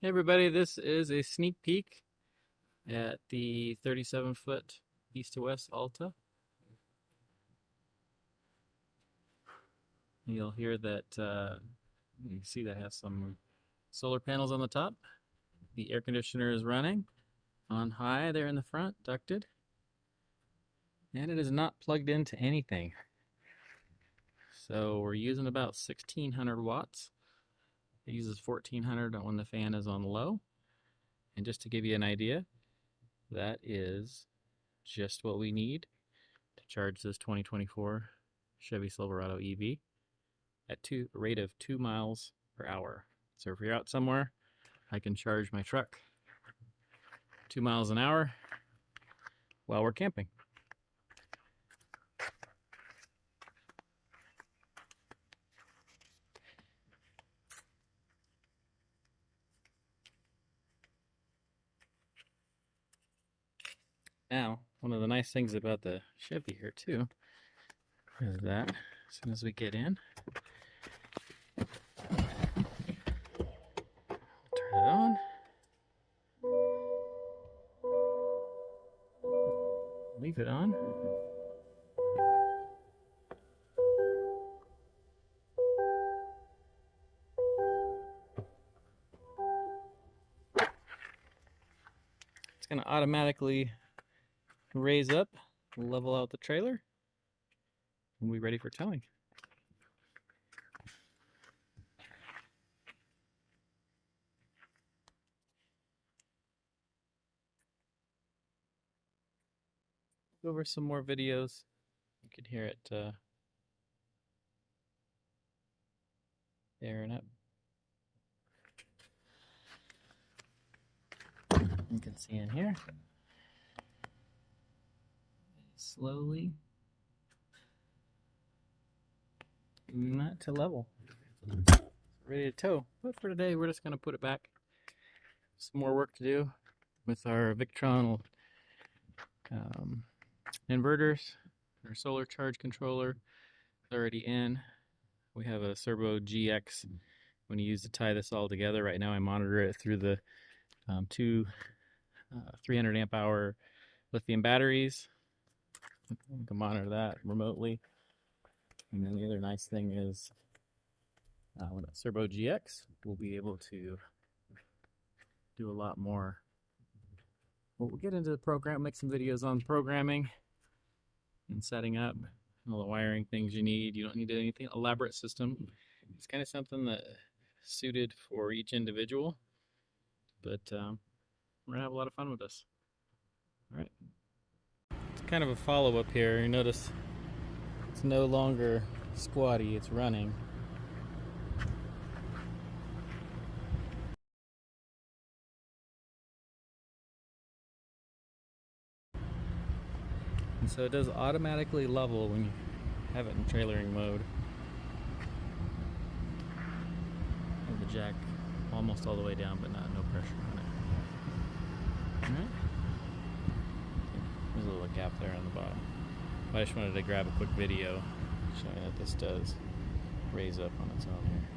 Hey everybody, this is a sneak peek at the 37-foot east to west Alta. You'll hear that you can see that has some solar panels on the top. The air conditioner is running on high there in the front, ducted. And it is not plugged into anything. So we're using about 1600 watts. It uses 1400 when the fan is on low. And just to give you an idea, that is just what we need to charge this 2024 Chevy Silverado EV at a rate of 2 miles per hour. So if you're out somewhere, I can charge my truck 2 miles an hour while we're camping. Now, one of the nice things about the Chevy here too is that as soon as we get in, turn it on, leave it on, it's going to automatically raise up, level out the trailer, and we're ready for towing. Go over some more videos. You can hear it airing up. You can see in here. Slowly. Not to level. Ready to tow. But for today, we're just going to put it back. Some more work to do with our Victron inverters. Our solar charge controller is already in. We have a Servo GX when you use to tie this all together. Right now I monitor it through the two 300 amp hour lithium batteries. You can monitor that remotely. And then the other nice thing is with a Servo GX, we'll be able to do a lot more. We'll get into the program, make some videos on programming and setting up all the wiring things you need. You don't need anything elaborate system. It's kind of something that suited for each individual, but we're gonna have a lot of fun with this. All right. It's kind of a follow-up here. You notice it's no longer squatty, it's running. And so it does automatically level when you have it in trailering mode. And the jack almost all the way down, but no pressure on it. Alright. There's a little gap there on the bottom. But I just wanted to grab a quick video showing that this does raise up on its own here.